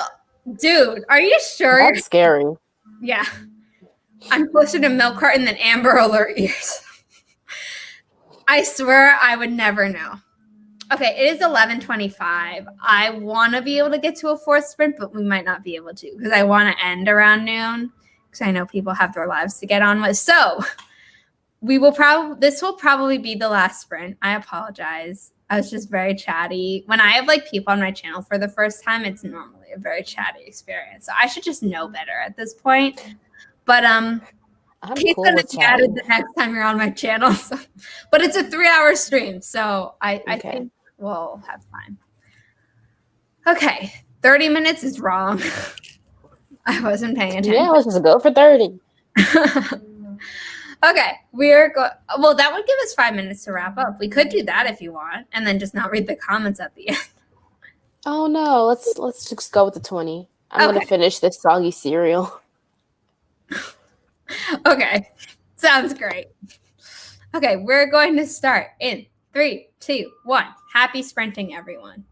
Dude, are you sure? That's scary. Yeah. I'm closer to milk carton than Amber Alert ears. I swear I would never know. Okay, it is 11:25. I want to be able to get to a fourth sprint, but we might not be able to because I want to end around noon because I know people have their lives to get on with. So this will probably be the last sprint. I apologize. I was just very chatty. When I have like people on my channel for the first time, it's normally a very chatty experience. So I should just know better at this point. But I'm Kate's cool gonna with be added chatting. the next time you're on my channel. So. But it's a 3-hour stream, so I Okay. think we'll have fun. Okay, 30 minutes is wrong. I wasn't paying attention. Yeah, let's just go for 30. Okay, we're going. Well, that would give us 5 minutes to wrap up. We could do that if you want, and then just not read the comments at the end. Oh no, let's just go with the 20. I'm Okay. gonna finish this soggy cereal. Okay, sounds great. Okay, we're going to start in 3, 2, 1. Happy sprinting, everyone.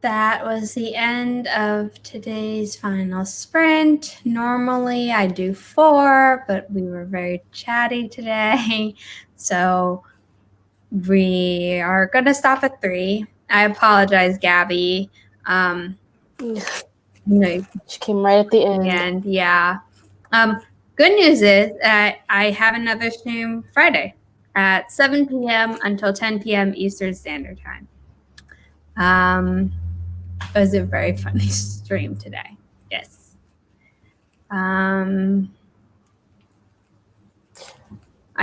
That was the end of today's final sprint. Normally I do 4, but we were very chatty today. So we are going to stop at 3. I apologize, Gabby. She came right at the end. And yeah. Good news is that I have another stream Friday at 7 p.m. until 10 p.m. Eastern Standard Time. It was a very funny stream today. Yes. I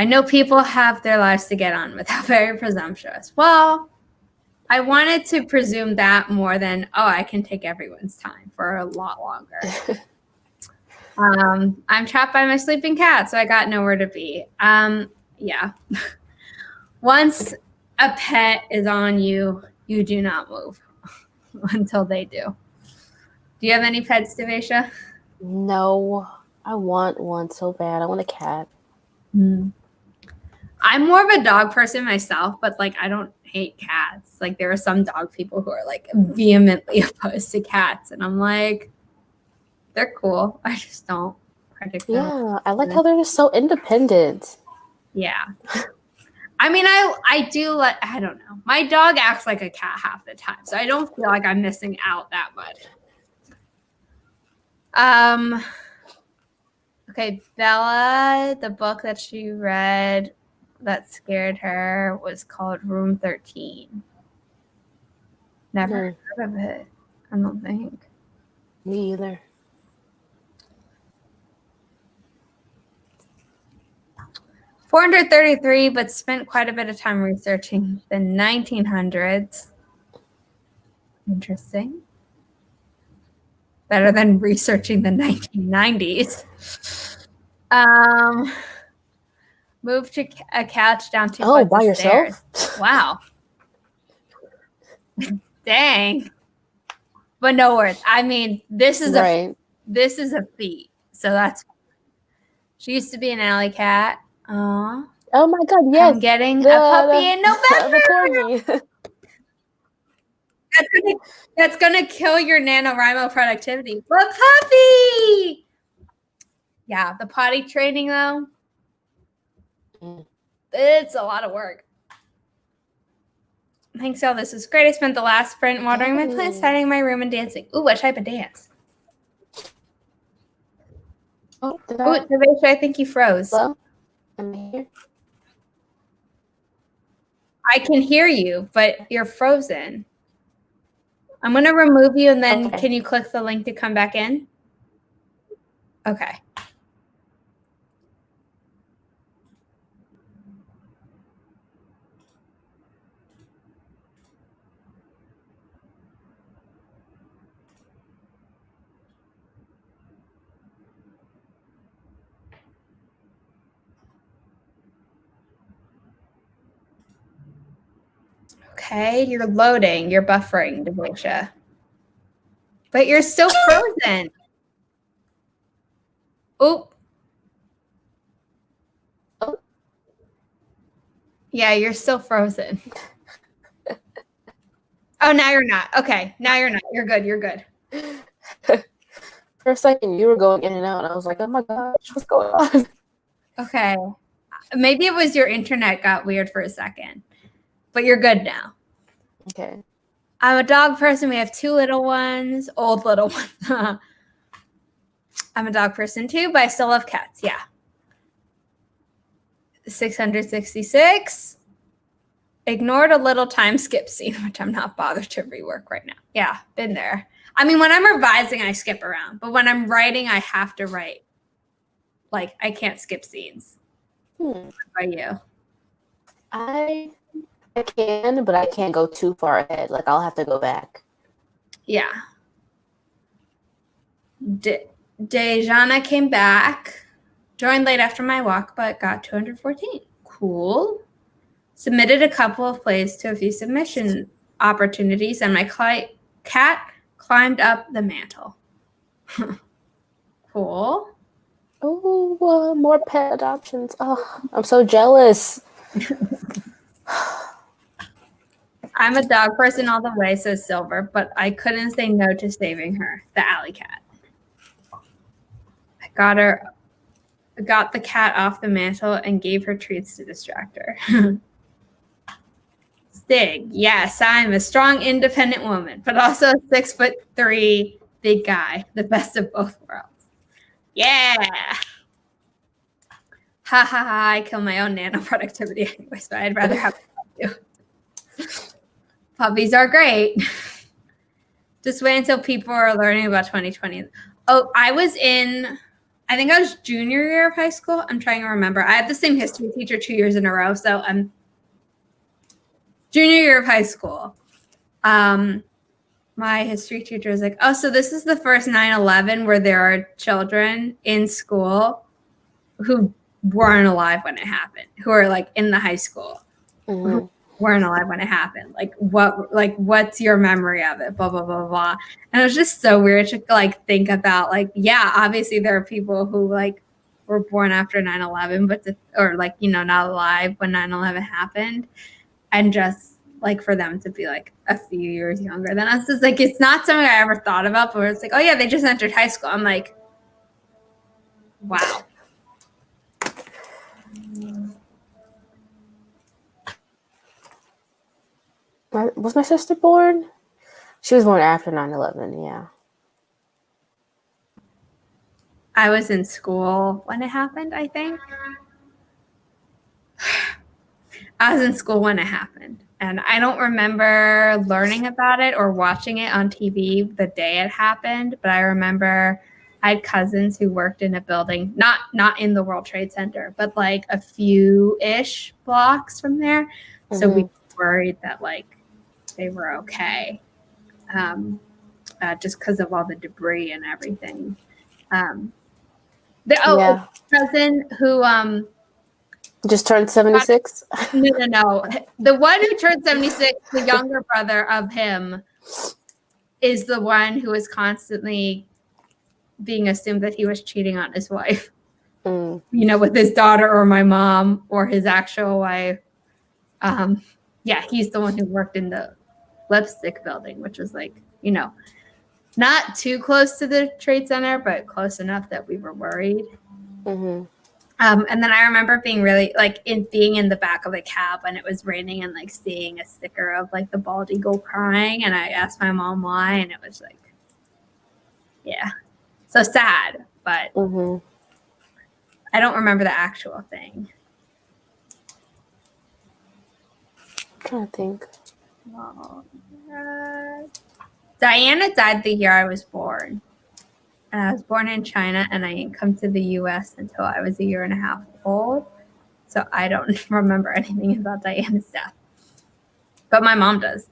know people have their lives to get on with. How very presumptuous. Well, I wanted to presume that more than, I can take everyone's time for a lot longer. I'm trapped by my sleeping cat, so I got nowhere to be. Yeah. Once a pet is on you, you do not move until they do. Do you have any pets, Devasia? No, I want one so bad. I want a cat. I'm more of a dog person myself, but like I don't hate cats. Like there are some dog people who are like vehemently opposed to cats, and I'm like, they're cool. I just don't particularly. Yeah, I like how they're just so independent. Yeah. I mean, I do like, I don't know. My dog acts like a cat half the time, so I don't feel like I'm missing out that much. Okay, Bella, the book that she read that scared her was called Room 13. Never heard of it, I don't think. Me either. $433, but spent quite a bit of time researching the 1900s. Interesting. Better than researching the 1990s. Moved to a couch down 2 flights by of stairs. yourself? Wow. Dang. But no words. I mean, this is a feat. So that's. She used to be an alley cat. Aww. Oh my God! Yes. I'm getting a puppy in November. The corgi. That's gonna kill your NaNoWriMo productivity. But puppy. Yeah, the potty training though. It's a lot of work. Thanks, y'all. This is great. I spent the last sprint watering my plants, tidying my room, and dancing. Ooh, what type of dance? I think you froze. Hello? Am I here? I can hear you, but you're frozen. I'm going to remove you, and then Can you click the link to come back in? Okay. Okay, you're loading. You're buffering, Devasia. But you're still frozen. Oop. Oh. Yeah, you're still frozen. Oh, now you're not. Okay, now you're not. You're good. You're good. For a second, you were going in and out. I was like, oh my gosh, what's going on? Okay. Maybe it was your internet got weird for a second. But you're good now. Okay. I'm a dog person. We have 2 little ones, old little ones. I'm a dog person too, but I still love cats. Yeah. 666. Ignored a little time skip scene, which I'm not bothered to rework right now. Yeah, been there. I mean, when I'm revising, I skip around. But when I'm writing, I have to write. Like, I can't skip scenes. What about you? I can, but I can't go too far ahead. Like, I'll have to go back. Yeah. Dejana came back. Joined late after my walk, but got 214. Cool. Submitted a couple of plays to a few submission opportunities, and my cat climbed up the mantle. Cool. Oh, more pet adoptions. Oh, I'm so jealous. I'm a dog person all the way, says Silver, but I couldn't say no to saving her, the alley cat. I got the cat off the mantle and gave her treats to distract her. Stig, yes, I'm a strong, independent woman, but also a 6'3" big guy, the best of both worlds. Yeah. Ha ha ha, I kill my own nano productivity anyway, so I'd rather have you. Puppies are great. Just wait until people are learning about 2020. Oh, I think I was junior year of high school. I'm trying to remember. I had the same history teacher 2 years in a row, so I'm junior year of high school. My history teacher was like, oh, so this is the first 9/11 where there are children in school who weren't alive when it happened, who are like in the high school, who weren't alive when it happened. What's your memory of it? Blah, blah, blah, blah. And it was just so weird to like think about like, yeah, obviously there are people who like were born after 9/11, but not alive when 9/11 happened. And just like for them to be like a few years younger than us is like, it's not something I ever thought about, but it's like, oh yeah, they just entered high school. I'm like, wow. Was my sister born? She was born after 9/11, yeah. I was in school when it happened, I think. I was in school when it happened. And I don't remember learning about it or watching it on TV the day it happened, but I remember I had cousins who worked in a building, not in the World Trade Center, but like a few-ish blocks from there. So we were worried that like they were okay, just because of all the debris and everything. A cousin who just turned 76? No. The one who turned 76, the younger brother of him, is the one who is constantly being assumed that he was cheating on his wife. With his daughter or my mom or his actual wife. He's the one who worked in the lipstick building, which was like, not too close to the Trade Center, but close enough that we were worried. And then I remember being really being in the back of a cab when it was raining and like seeing a sticker of like the bald eagle crying. And I asked my mom why, and it was like, yeah, so sad, but I don't remember the actual thing. I'm trying to think. Diana died the year I was born. And I was born in China, and I didn't come to the U.S. until I was a year and a half old. So I don't remember anything about Diana's death. But my mom does.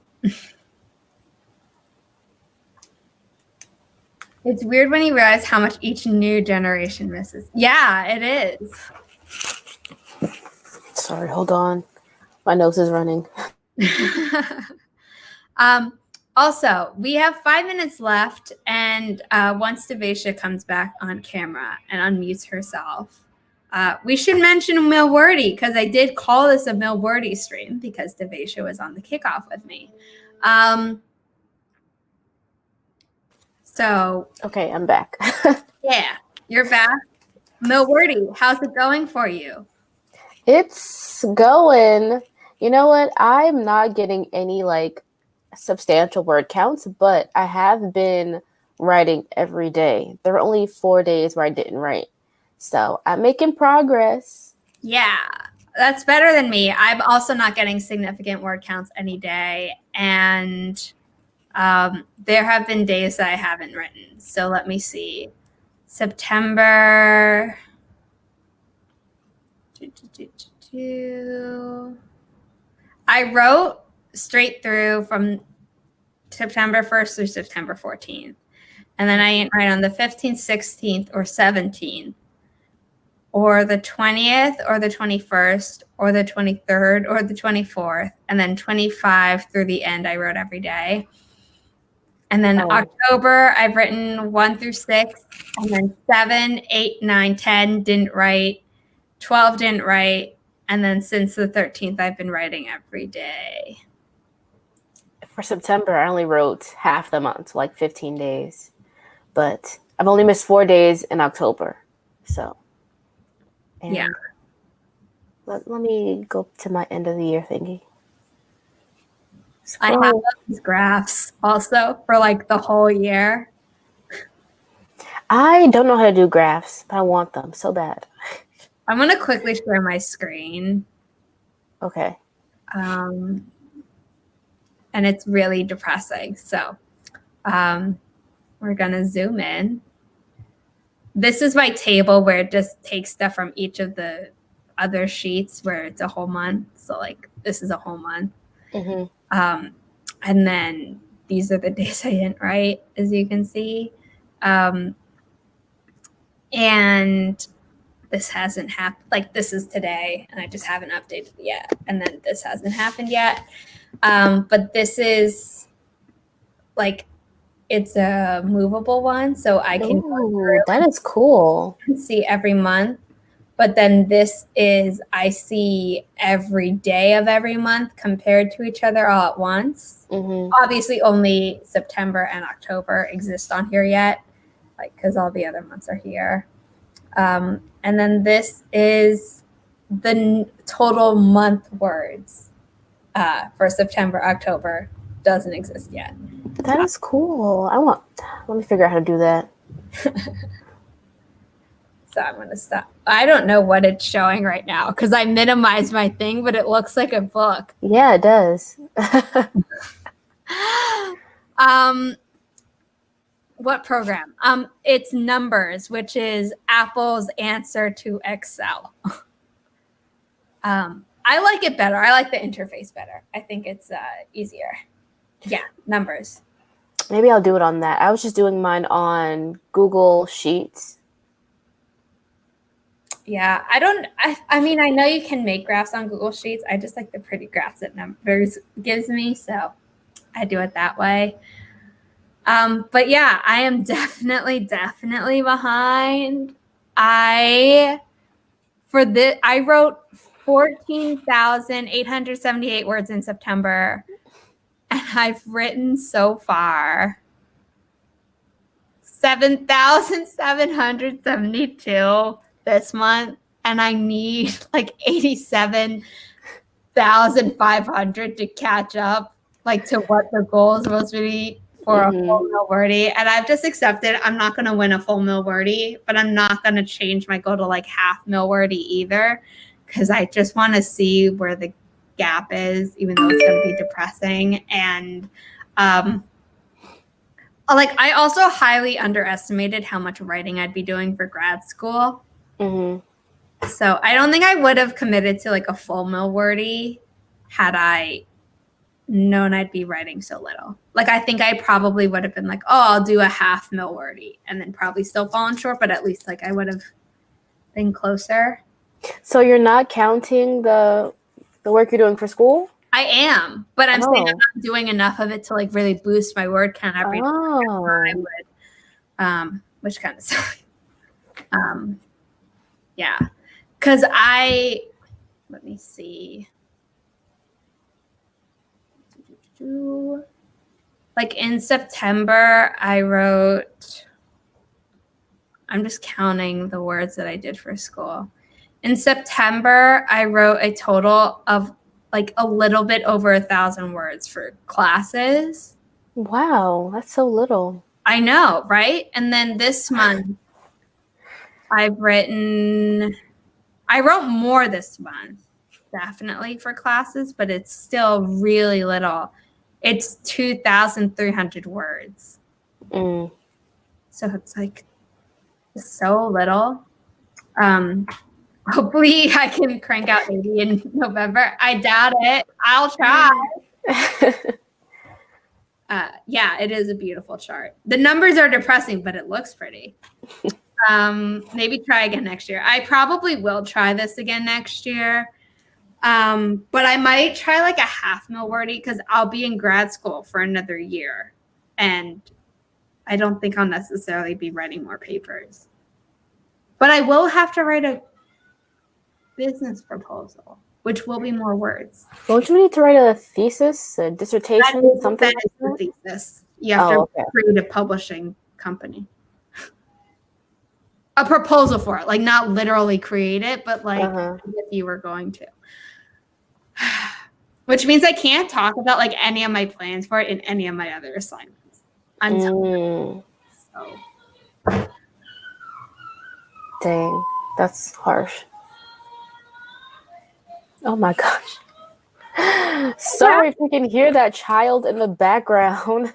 It's weird when you realize how much each new generation misses. Yeah, it is. Sorry, hold on. My nose is running. Also, we have 5 minutes left, and once Devasia comes back on camera and unmutes herself, we should mention Milwordy, because I did call this a Milwordy stream because Devasia was on the kickoff with me. Okay, I'm back. Yeah, you're back. Milwordy, how's it going for you? It's going. You know what? I'm not getting any substantial word counts, but I have been writing every day. There were only 4 days where I didn't write. So I'm making progress. Yeah, that's better than me. I'm also not getting significant word counts any day. And there have been days that I haven't written. So let me see. September. I wrote straight through from September 1st through September 14th. And then I didn't write on the 15th, 16th, or 17th, or the 20th, or the 21st, or the 23rd, or the 24th. And then 25 through the end, I wrote every day. And then October, I've written 1 through 6. And then 7, 8, 9, 10 didn't write. 12 didn't write. And then since the 13th, I've been writing every day. For September, I only wrote half the month, like 15 days. But I've only missed 4 days in October. So, and Yeah. let me go to my end of the year thingy. I have Scroll. these graphs also for like the whole year. I don't know how to do graphs, but I want them so bad. I'm going to quickly share my screen. Okay. And it's really depressing. So we're going to zoom in. This is my table where it just takes stuff from each of the other sheets where it's a whole month. So like this is a whole month. Mm-hmm. And then these are the days I didn't write, as you can see. And this hasn't happened. Like this is today, and I just haven't updated it yet. And then this hasn't happened yet. But this is like it's a movable one, so I can Ooh, that is cool. see every month. But then this is I see every day of every month compared to each other all at once. Mm-hmm. Obviously, only September and October exist on here yet, like because all the other months are here. And then this is the total month words for September, October doesn't exist yet. That is cool. Let me figure out how to do that. So I'm going to stop. I don't know what it's showing right now because I minimized my thing, but it looks like a book. Yeah, it does. What program? It's Numbers, which is Apple's answer to Excel. I like it better. I like the interface better. I think it's easier. Yeah, Numbers. Maybe I'll do it on that. I was just doing mine on Google Sheets. Yeah, I mean, I know you can make graphs on Google Sheets. I just like the pretty graphs that Numbers gives me. So I do it that way. But yeah, I am definitely behind. I wrote 14,878 words in September, and I've written so far 7,772 this month, and I need like 87,500 to catch up, like to what the goal is supposed to be for a full Milwordy. And I've just accepted I'm not going to win a full Milwordy, but I'm not going to change my goal to like half Milwordy either, because I just want to see where the gap is, even though it's going to be depressing. And like I also highly underestimated how much writing I'd be doing for grad school. Mm-hmm. So I don't think I would have committed to like a full Milwordy had I known I'd be writing so little. Like I think I probably would have been like, oh, I'll do a half Milwordy and then probably still fallen short, but at least like I would have been closer. So you're not counting the work you're doing for school? I am, but I'm saying I'm not doing enough of it to like really boost my word count every day. I would, which kind of sucks. Yeah, because let me see. Like in September, I wrote, I'm just counting the words that I did for school. In September, I wrote a total of like a little bit over 1,000 words for classes. Wow, that's so little. I know, right? And then this month, I wrote more this month, definitely for classes, but it's still really little. It's 2,300 words. Mm. So it's like so little. Hopefully I can crank out 80 in November. I doubt it. I'll try. Yeah, it is a beautiful chart. The numbers are depressing, but it looks pretty. Maybe try again next year. I probably will try this again next year. But I might try like a half Milwordy because I'll be in grad school for another year. And I don't think I'll necessarily be writing more papers. But I will have to write a business proposal. which will be more words. Don't you need to write a thesis, a dissertation, something That like is the that? thesis. You have to create a publishing company. A proposal for it, like not literally create it, but like if you were going to. Which means I can't talk about like any of my plans for it in any of my other assignments. Until so. Dang, that's harsh. Oh my gosh. Sorry if you can hear that child in the background.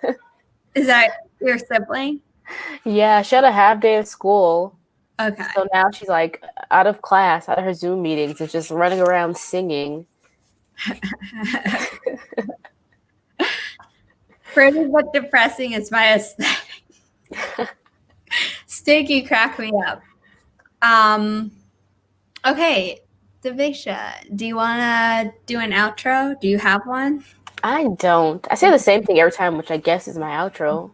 Is that your sibling? Yeah, she had a half day of school. Okay. So now she's like out of class, out of her Zoom meetings, and just running around singing. Pretty but depressing is my aesthetic. Sticky, crack me up. Okay, Devisha, do you want to do an outro? Do you have one? I don't. I say the same thing every time, which I guess is my outro.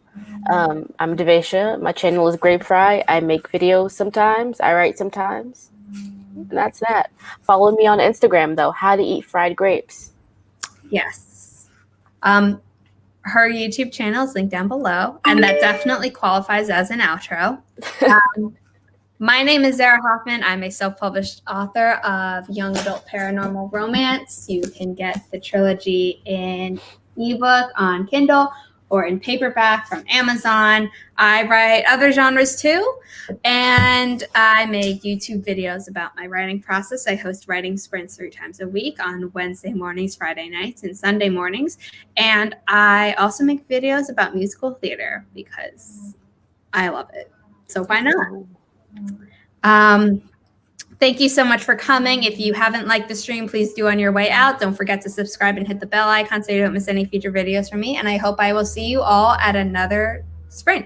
I'm Devisha. My channel is Grapefry. I make videos sometimes. I write sometimes. And that's that. Follow me on Instagram, though. How to Eat Fried Grapes. Yes. Her YouTube channel is linked down below, and that definitely qualifies as an outro. My name is Zara Hoffman. I'm a self-published author of young adult paranormal romance. You can get the trilogy in ebook on Kindle or in paperback from Amazon. I write other genres too, and I make YouTube videos about my writing process. I host writing sprints 3 times a week on Wednesday mornings, Friday nights, and Sunday mornings. And I also make videos about musical theater because I love it. So why not? Thank you so much for coming. If you haven't liked the stream, please do on your way out. Don't forget to subscribe and hit the bell icon so you don't miss any future videos from me. And I hope I will see you all at another sprint.